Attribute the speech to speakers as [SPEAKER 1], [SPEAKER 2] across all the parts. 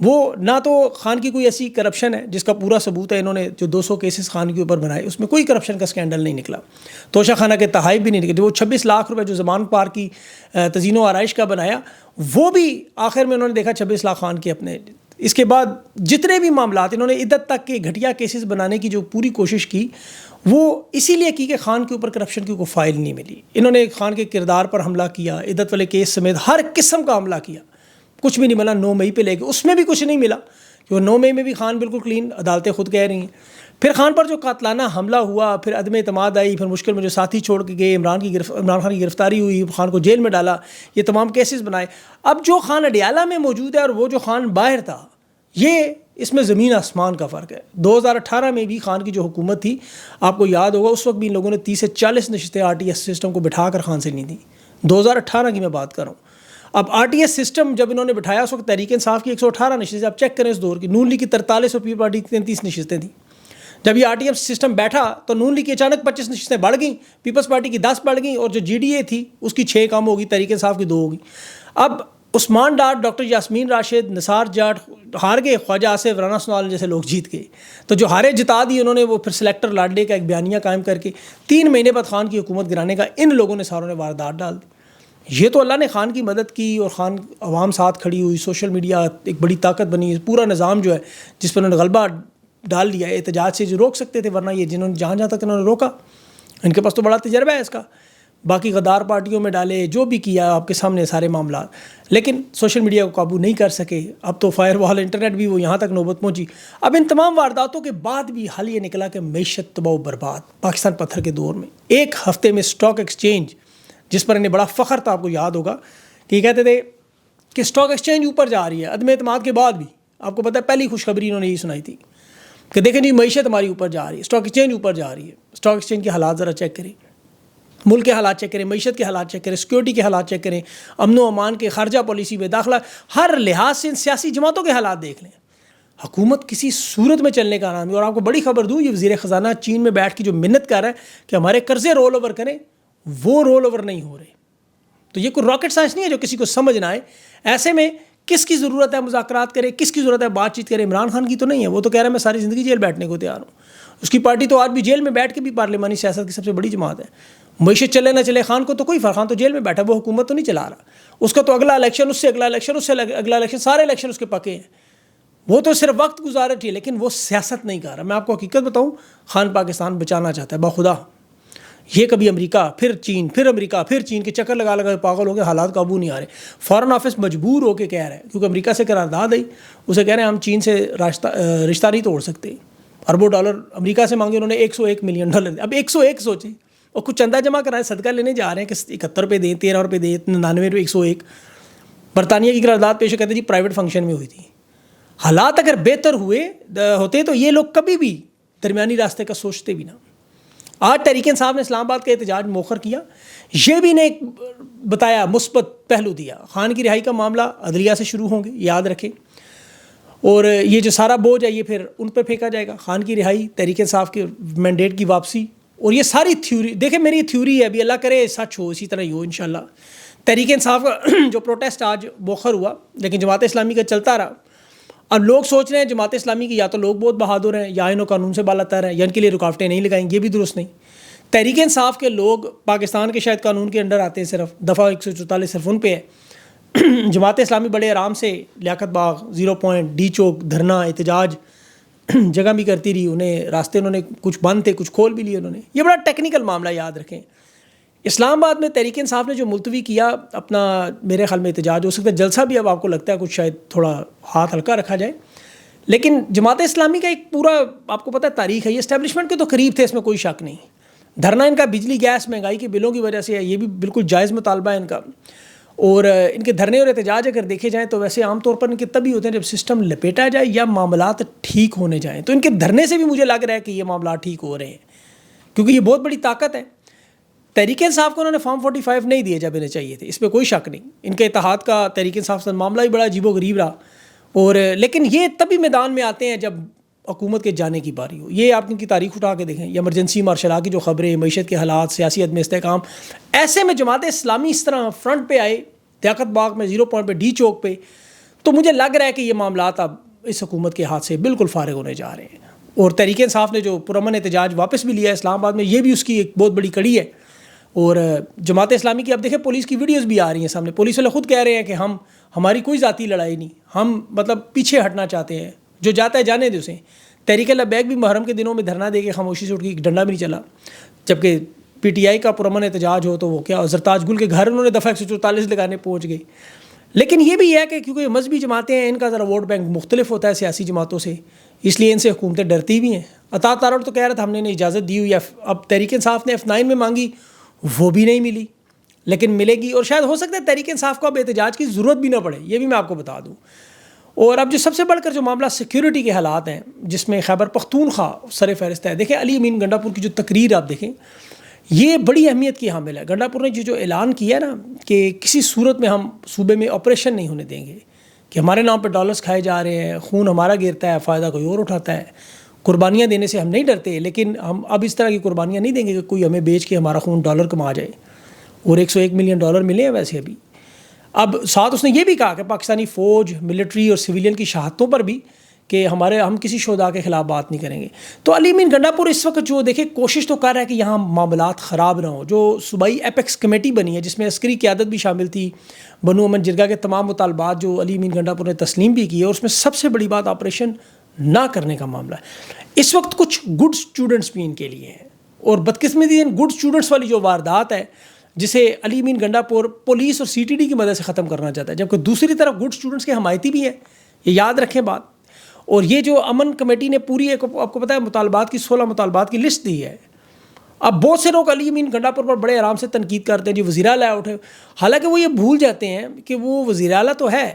[SPEAKER 1] وہ نہ تو خان کی کوئی ایسی کرپشن ہے جس کا پورا ثبوت ہے، انہوں نے جو 200 کیسز خان کے اوپر بنائے اس میں کوئی کرپشن کا اسکینڈل نہیں نکلا، توشہ خانہ کے تحائف بھی نہیں نکلے، وہ 26 لاکھ روپے جو زمان پارک کی تزئین و آرائش کا بنایا وہ بھی آخر میں انہوں نے دیکھا 26 لاکھ خان کے اپنے۔ اس کے بعد جتنے بھی معاملات انہوں نے عدت تک کے گھٹیا کیسز بنانے کی جو پوری کوشش کی وہ اسی لیے کی کہ خان کے اوپر کرپشن کی کوئی فائل نہیں ملی۔ انہوں نے خان کے کردار پر حملہ کیا، عدت والے کیس سمیت ہر قسم کا حملہ کیا، کچھ بھی نہیں ملا۔ 9 مئی پہ لے کے اس میں بھی کچھ نہیں ملا، جو 9 مئی میں بھی خان بالکل کلین، عدالتیں خود کہہ رہی ہیں۔ پھر خان پر جو قاتلانہ حملہ ہوا، پھر عدم اعتماد آئی، پھر مشکل میں جو ساتھی چھوڑ کے گئے، عمران خان کی گرفتاری ہوئی، خان کو جیل میں ڈالا، یہ تمام کیسز بنائے۔ اب جو خان اڈیالہ میں موجود ہے اور وہ جو خان باہر تھا، یہ اس میں زمین آسمان کا فرق ہے۔ 2018 میں بھی خان کی جو حکومت تھی، آپ کو یاد ہوگا اس وقت بھی ان لوگوں نے 30 سے 40 نشستیں RTS سسٹم کو بٹھا کر خان سے نہیں دی۔ 2018 کی میں بات کر رہا ہوں۔ اب RTS سسٹم جب انہوں نے بٹھایا اس وقت تحریک انصاف کی 118 نشستیں، آپ چیک کریں اس دور کی، نون لیگ کی 43 اور پیپل پارٹی کی 33 نشستیں تھیں۔ جب یہ RTS سسٹم بیٹھا تو نون لیگ کی اچانک 25 نشستیں بڑھ گئیں، پیپلز پارٹی کی 10 بڑھ گئیں، اور جو GDA تھی اس کی 6 کم ہوگی، تحریک انصاف کی 2 ہوگی۔ اب عثمان ڈاٹ، ڈاکٹر یاسمین راشد، نثار جاٹ ہار گئے، خواجہ آصف، رانا سنوال جیسے لوگ جیت گئے۔ تو جو ہارے جتا دی انہوں نے، وہ پھر سلیکٹر لاڈلے کا ایک بیانیہ قائم کر کے 3 مہینے بعد خان کی حکومت گرانے کا ان لوگوں نے ساروں نے واردات ڈال دی۔ یہ تو اللہ نے خان کی مدد کی اور خان عوام ساتھ کھڑی ہوئی، سوشل میڈیا ایک بڑی طاقت بنی، پورا نظام جو ہے جس پر انہوں نے غلبہ ڈال دیا، احتجاج سے جو روک سکتے تھے، ورنہ یہ جنہوں نے جہاں تک انہوں نے روکا، ان کے پاس تو بڑا تجربہ ہے اس کا۔ باقی غدار پارٹیوں میں ڈالے، جو بھی کیا آپ کے سامنے سارے معاملات، لیکن سوشل میڈیا کو قابو نہیں کر سکے۔ اب تو فائر وال انٹرنیٹ بھی وہ یہاں تک نوبت پہنچی۔ اب ان تمام وارداتوں کے بعد بھی حل یہ نکلا کہ معیشت تباہ و برباد پاکستان پتھر کے دور میں۔ ایک ہفتے میں اسٹاک ایکسچینج، جس پر انہیں بڑا فخر تھا، آپ کو یاد ہوگا کہ یہ کہتے تھے کہ اسٹاک ایکسچینج اوپر جا رہی ہے عدم اعتماد کے بعد بھی۔ آپ کو پتہ ہے پہلی خوشخبری انہوں نے یہی سنائی تھی کہ دیکھیں جی معیشت ہماری اوپر جا رہی ہے، اسٹاک ایکسچینج اوپر جا رہی ہے۔ اسٹاک ایکسچینج کے حالات ذرا چیک کریں، ملک کے حالات چیک کریں، معیشت کے حالات چیک کریں، سیکورٹی کے حالات چیک کریں، امن و امان کے، خارجہ پالیسی میں، داخلہ، ہر لحاظ سے ان سیاسی جماعتوں کے حالات دیکھ لیں۔ حکومت کسی صورت میں چلنے کا نام ہے۔ اور آپ کو بڑی خبر دوں، یہ وزیر خزانہ چین میں بیٹھ کے جو منت کر رہا ہے کہ ہمارے قرضے رول اوور کریں، وہ رول اوور نہیں ہو رہے۔ تو یہ کوئی راکٹ سائنس نہیں ہے جو کسی کو سمجھ نہ آئے۔ ایسے میں کس کی ضرورت ہے مذاکرات کرے، کس کی ضرورت ہے بات چیت کرے؟ عمران خان کی تو نہیں ہے، وہ تو کہہ رہا ہے میں ساری زندگی جیل بیٹھنے کو تیار ہوں۔ اس کی پارٹی تو آج بھی جیل میں بیٹھ کے بھی پارلیمانی سیاست کی سب سے بڑی جماعت ہے۔ معیشت چلے نہ چلے، خان کو تو کوئی فرق، خان تو جیل میں بیٹھا، وہ حکومت تو نہیں چلا رہا۔ اس کا تو اگلا الیکشن، اس سے اگلا الیکشن، اس سے اگلا الیکشن، سارے الیکشن اس کے پکے ہیں۔ وہ تو صرف وقت گزارت ہی، لیکن وہ سیاست نہیں کر رہا۔ میں آپ کو حقیقت بتاؤں، خان پاکستان بچانا چاہتا ہے بخدا۔ یہ کبھی امریکہ، پھر چین، پھر امریکہ، پھر چین کے چکر لگا لگا پاگل ہو کے حالات قابو نہیں آ رہے۔ فارن آفس مجبور ہو کے کہہ رہا ہے، کیونکہ امریکہ سے قرارداد آئی، اسے کہہ رہے ہیں ہم چین سے رشتہ نہیں توڑ سکتے۔ اربوں ڈالر امریکہ سے مانگے انہوں نے، 101 ملین ڈالر۔ اب 101 سوچیں، اور کچھ چندہ جمع کرائیں، صدقہ لینے جا رہے ہیں کہ 71 روپے دیں، 13 روپے دیں، 99 روپے، 101۔ برطانیہ کی قرارداد پیش کہتے جی پرائیویٹ فنکشن میں ہوئی تھی۔ حالات اگر بہتر ہوتے تو یہ لوگ کبھی بھی درمیانی راستے کا سوچتے بھی نہ۔ آج تحریک انصاف نے اسلام آباد کا احتجاج مؤخر کیا، یہ بھی نے ایک بتایا، مثبت پہلو دیا۔ خان کی رہائی کا معاملہ عدلیہ سے شروع ہوں گے، یاد رکھیں، اور یہ جو سارا بوجھ ہے یہ پھر ان پہ پھینکا جائے گا۔ خان کی رہائی، تحریک انصاف کے مینڈیٹ کی واپسی، اور یہ ساری تھیوری، دیکھیں میری تھیوری ہے، ابھی اللہ کرے سچ ہو، اسی طرح ہی ہو انشاءاللہ۔ تحریک انصاف کا جو پروٹیسٹ آج مؤخر ہوا، لیکن جماعت اسلامی کا چلتا رہا۔ اب لوگ سوچ رہے ہیں جماعت اسلامی کی یا تو لوگ بہت بہادر ہیں، یا آئین و قانون سے بالا تر ہیں، یا ان کے لیے رکاوٹیں نہیں لگائیں، یہ بھی درست نہیں۔ تحریک انصاف کے لوگ پاکستان کے شاید قانون کے انڈر آتے ہیں، صرف دفعہ 144 صرف ان پہ ہے۔ جماعت اسلامی بڑے آرام سے لیاقت باغ، 0 پوائنٹ، ڈی چوک، دھرنا، احتجاج جگہ بھی کرتی رہی۔ انہیں راستے انہوں نے کچھ بند تھے، کچھ کھول بھی لیے انہوں نے۔ یہ بڑا ٹیکنیکل معاملہ، یاد رکھیں۔ اسلام آباد میں تحریک انصاف نے جو ملتوی کیا اپنا، میرے خیال میں احتجاج ہو سکتا ہے، جلسہ بھی اب آپ کو لگتا ہے کچھ شاید تھوڑا ہاتھ ہلکا رکھا جائے، لیکن جماعت اسلامی کا ایک پورا آپ کو پتہ ہے تاریخ ہے، یہ اسٹیبلشمنٹ کے تو قریب تھے، اس میں کوئی شک نہیں۔ دھرنا ان کا بجلی گیس مہنگائی کے بلوں کی وجہ سے ہے، یہ بھی بالکل جائز مطالبہ ہے ان کا۔ اور ان کے دھرنے اور احتجاج اگر دیکھے جائیں تو ویسے عام طور پر ان کے تبھی ہوتے ہیں جب سسٹم لپیٹا جائے یا معاملات ٹھیک ہونے جائیں۔ تو ان کے دھرنے سے بھی مجھے لگ رہا ہے کہ یہ معاملات ٹھیک ہو رہے ہیں، کیونکہ یہ بہت بڑی طاقت ہے۔ تحریک انصاف کو انہوں نے فارم 45 نہیں دیے جب انہیں چاہیے تھے، اس پہ کوئی شک نہیں۔ ان کے اتحاد کا تحریک انصاف سے معاملہ بھی بڑا عجیب و غریب رہا، اور لیکن یہ تبھی میدان میں آتے ہیں جب حکومت کے جانے کی باری ہو۔ یہ آپ ان کی تاریخ اٹھا کے دیکھیں، یہ ایمرجنسی مارشل لا کی جو خبریں، معیشت کے حالات، سیاسی عدم استحکام، ایسے میں جماعت اسلامی اس طرح فرنٹ پہ آئے، لیاقت باغ میں، 0 پوائنٹ پہ، ڈی چوک پہ، تو مجھے لگ رہا ہے کہ یہ معاملات اب اس حکومت کے ہاتھ سے بالکل فارغ ہونے جا رہے ہیں. اور تحریک انصاف نے جو پرامن احتجاج واپس بھی لیا ہے اسلام آباد میں, یہ بھی اس کی ایک بہت بڑی کڑی ہے. اور جماعت اسلامی کی اب دیکھیں پولیس کی ویڈیوز بھی آ رہی ہیں سامنے. پولیس والے خود کہہ رہے ہیں کہ ہماری کوئی ذاتی لڑائی نہیں, ہم مطلب پیچھے ہٹنا چاہتے ہیں, جو جاتا ہے جانے دے اسے. تحریک لبیک بھی محرم کے دنوں میں دھرنا دے کے خاموشی سے اٹھ کے ڈنڈا بھی نہیں چلا, جبکہ پی ٹی آئی کا پرامن احتجاج ہو تو وہ کیا زرتاج گل کے گھر انہوں نے دفعہ 144 لگانے پہنچ گئی. لیکن یہ بھی ہے کہ کیونکہ مذہبی جماعتیں ہیں, ان کا ذرا ووٹ بینک مختلف ہوتا ہے سیاسی جماعتوں سے, اس لیے ان سے حکومتیں ڈرتی بھی ہیں. عطا تارڑ تو کہہ رہا تھا ہم نے اجازت دی ہوئی ہے, اب تحریک انصاف نے F9 میں مانگی, وہ بھی نہیں ملی, لیکن ملے گی. اور شاید ہو سکتا ہے تحریک انصاف کو اب احتجاج کی ضرورت بھی نہ پڑے, یہ بھی میں آپ کو بتا دوں. اور اب جو سب سے بڑھ کر جو معاملہ سیکیورٹی کے حالات ہیں, جس میں خیبر پختونخوا سر فہرست ہے. دیکھیں علی امین گنڈا پور کی جو تقریر آپ دیکھیں, یہ بڑی اہمیت کی حامل ہے. گنڈا پور نے جو اعلان کیا ہے نا کہ کسی صورت میں ہم صوبے میں آپریشن نہیں ہونے دیں گے, کہ ہمارے نام پہ ڈالرز کھائے جا رہے ہیں, خون ہمارا گرتا ہے, فائدہ کوئی اور اٹھاتا ہے. قربانیاں دینے سے ہم نہیں ڈرتے, لیکن ہم اب اس طرح کی قربانیاں نہیں دیں گے کہ کوئی ہمیں بیچ کے ہمارا خون ڈالر کما جائے. اور 101 ملین ڈالر ملے ہیں ویسے ابھی. اب ساتھ اس نے یہ بھی کہا کہ پاکستانی فوج, ملٹری اور سویلین کی شہادتوں پر بھی کہ ہم کسی شہداء کے خلاف بات نہیں کریں گے. تو علی امین گنڈا پور اس وقت جو دیکھیں کوشش تو کر رہا ہے کہ یہاں معاملات خراب نہ ہوں. جو صوبائی ایپیکس کمیٹی بنی ہے, جس میں عسکری قیادت بھی شامل تھی, بنو امن جرگہ کے تمام مطالبات جو علی امین گنڈا پور نے تسلیم بھی کی ہے, اور اس میں سب سے بڑی بات آپریشن نہ کرنے کا معاملہ ہے. اس وقت کچھ گڈ اسٹوڈنٹس بھی ان کے لیے ہیں, اور بدقسمتی ان گڈ اسٹوڈنٹس والی جو واردات ہے جسے علی امین گنڈا پور پولیس اور سی ٹی ڈی کی مدد سے ختم کرنا چاہتا ہے, جبکہ دوسری طرف گڈ اسٹوڈنٹس کے حمایتی بھی ہیں, یہ یاد رکھیں بات. اور یہ جو امن کمیٹی نے پوری ایک آپ کو پتہ ہے مطالبات کی 16 مطالبات کی لسٹ دی ہے. اب بہت سے لوگ علی امین گنڈا پور پر بڑے آرام سے تنقید کرتے ہیں جی وزیر اعلیٰ اٹھے, حالانکہ وہ یہ بھول جاتے ہیں کہ وہ وزیر اعلیٰ تو ہے,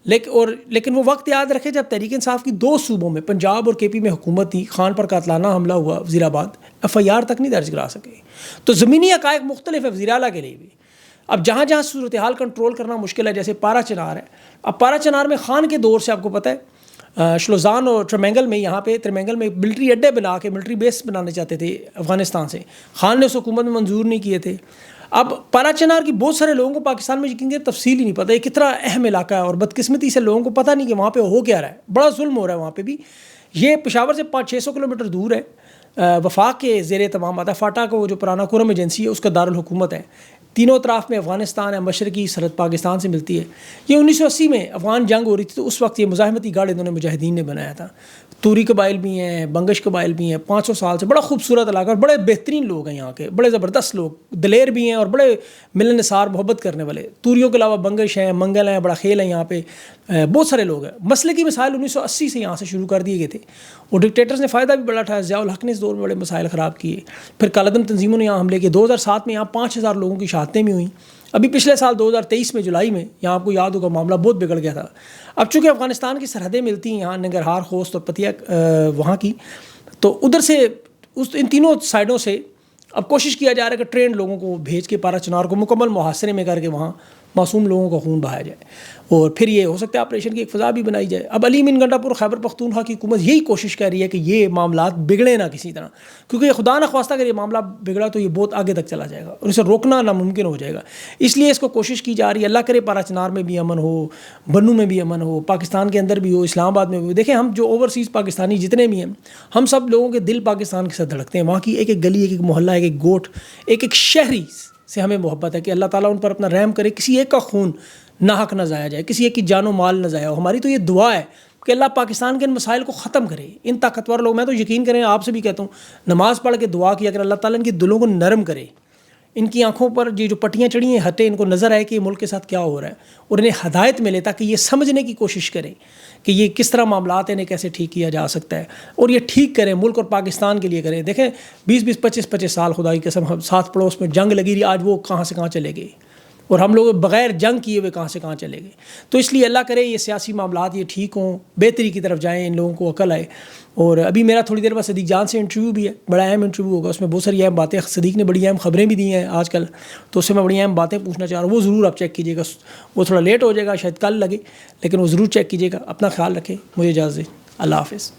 [SPEAKER 1] لیکن وہ وقت یاد رکھے جب تحریک انصاف کی 2 صوبوں میں پنجاب اور کے پی میں حکومت تھی, خان پر قاتلانہ حملہ ہوا وزیر آباد, FIR تک نہیں درج کرا سکے. تو زمینی حقائق مختلف ہے وزیر اعلیٰ کے لیے بھی. اب جہاں جہاں صورتحال کنٹرول کرنا مشکل ہے, جیسے پارا چنار ہے. اب پارا چنار میں خان کے دور سے آپ کو پتہ ہے شلوزان اور ترمینگل میں, یہاں پہ ترمینگل میں ملٹری اڈے بنا کے ملٹری بیس بنانے چاہتے تھے افغانستان سے. خان نے اس حکومت میں منظور نہیں کیے تھے. اب پارا چنار کی بہت سارے لوگوں کو پاکستان میں یقین تفصیل ہی نہیں پتہ یہ کتنا اہم علاقہ ہے, اور بدقسمتی سے لوگوں کو پتہ نہیں کہ وہاں پہ ہو کیا رہا ہے. بڑا ظلم ہو رہا ہے وہاں پہ بھی. یہ پشاور سے 500-600 کلومیٹر دور ہے, وفاق کے زیر اہتمام آتا ہے. فاٹا کو جو پرانا کرم ایجنسی ہے اس کا دارالحکومت ہے. تینوں اطراف میں افغانستان ہے, مشرقی سرحد پاکستان سے ملتی ہے. یہ 1980 میں افغان جنگ ہو رہی تھی, تو اس وقت یہ مزاحمتی گاڑ انہوں نے مجاہدین نے بنایا تھا. توری قبائل بھی ہیں, بنگش قبائل بھی ہیں, 500 سال سے بڑا خوبصورت علاقہ, اور بڑے بہترین لوگ ہیں یہاں کے, بڑے زبردست لوگ, دلیر بھی ہیں اور بڑے ملن نثار محبت کرنے والے. توریوں کے علاوہ بنگش ہیں, منگل ہیں, بڑا خیل ہیں, یہاں پہ بہت سارے لوگ ہیں. مسئلے کی مسائل 1980 سے یہاں سے شروع کر دیے گئے تھے, اور ڈکٹیٹرز نے فائدہ بھی بڑا اٹھایا. ضیاء الحق نے اس دور میں بڑے مسائل خراب کیے. پھر کالعدم تنظیموں نے یہاں حملے کیے. 2007 میں یہاں 5000 لوگوں کی شہادتیں بھی ہوئیں. ابھی پچھلے سال 2023 میں جولائی میں یہاں آپ کو یاد ہوگا معاملہ بہت بگڑ گیا تھا. اب چونکہ افغانستان کی سرحدیں ملتی ہیں یہاں, ننگرہار, خوست اور پتیا وہاں کی, تو ادھر سے ان تینوں سائڈوں سے اب کوشش کیا جا رہا ہے کہ ٹرینڈ لوگوں کو بھیج کے پارا چنار کو مکمل محاصرے میں کر کے وہاں معصوم لوگوں کا خون بہایا جائے, اور پھر یہ ہو سکتا ہے آپریشن کی ایک فضا بھی بنائی جائے. اب علی امین گنڈا پور خیبر پختونخوا کی حکومت یہی کوشش کر رہی ہے کہ یہ معاملات بگڑے نہ کسی طرح, کیونکہ یہ خدا نخواستہ اگر یہ معاملہ بگڑا تو یہ بہت آگے تک چلا جائے گا, اور اسے روکنا ناممکن ہو جائے گا. اس لیے اس کو کوشش کی جا رہی ہے. اللہ کرے پارا چنار میں بھی امن ہو, بنو میں بھی امن ہو, پاکستان کے اندر بھی ہو, اسلام آباد میں بھی ہو. دیکھیں ہم جو اوورسیز پاکستانی جتنے بھی ہیں, ہم سب لوگوں کے دل پاکستان کے ساتھ دھڑکتے ہیں. وہاں کی ایک ایک گلی, ایک ایک محلہ, ایک ایک گوٹ, ایک ایک شہری سے ہمیں محبت ہے کہ اللہ تعالیٰ ان پر اپنا رحم کرے, کسی ایک کا خون ناحق نہ ضائع جائے, کسی ایک کی جان و مال نہ ضائع ہو. ہماری تو یہ دعا ہے کہ اللہ پاکستان کے ان مسائل کو ختم کرے. ان طاقتور لوگ, میں تو یقین کریں آپ سے بھی کہتا ہوں, نماز پڑھ کے دعا کی اگر اللہ تعالیٰ ان کی دلوں کو نرم کرے, ان کی آنکھوں پر یہ جو پٹیاں چڑھی ہیں ہٹے, ان کو نظر آئے کہ یہ ملک کے ساتھ کیا ہو رہا ہے, اور انہیں ہدایت ملے تاکہ یہ سمجھنے کی کوشش کریں کہ یہ کس طرح معاملات ہیں, انہیں کیسے ٹھیک کیا جا سکتا ہے, اور یہ ٹھیک کریں ملک اور پاکستان کے لیے کریں. دیکھیں 20-25 سال خدا کی قسم ساتھ پڑوس میں جنگ لگی رہی, آج وہ کہاں سے کہاں چلے گئے, اور ہم لوگ بغیر جنگ کیے ہوئے کہاں سے کہاں چلے گئے. تو اس لیے اللہ کرے یہ سیاسی معاملات یہ ٹھیک ہوں, بہتری کی طرف جائیں, ان لوگوں کو عقل آئے. اور ابھی میرا تھوڑی دیر بعد صدیق جان سے انٹرویو بھی ہے, بڑا اہم انٹرویو ہوگا, اس میں بہت ساری اہم باتیں, صدیق نے بڑی اہم خبریں بھی دی ہیں آج کل, تو اس سے میں بڑی اہم باتیں پوچھنا چاہ رہا ہوں. وہ ضرور آپ چیک کیجیے گا, وہ تھوڑا لیٹ ہو جائے گا, شاید کل لگے, لیکن وہ ضرور چیک کیجیے گا. اپنا خیال رکھیں, مجھے اجازت دیں, اللہ حافظ.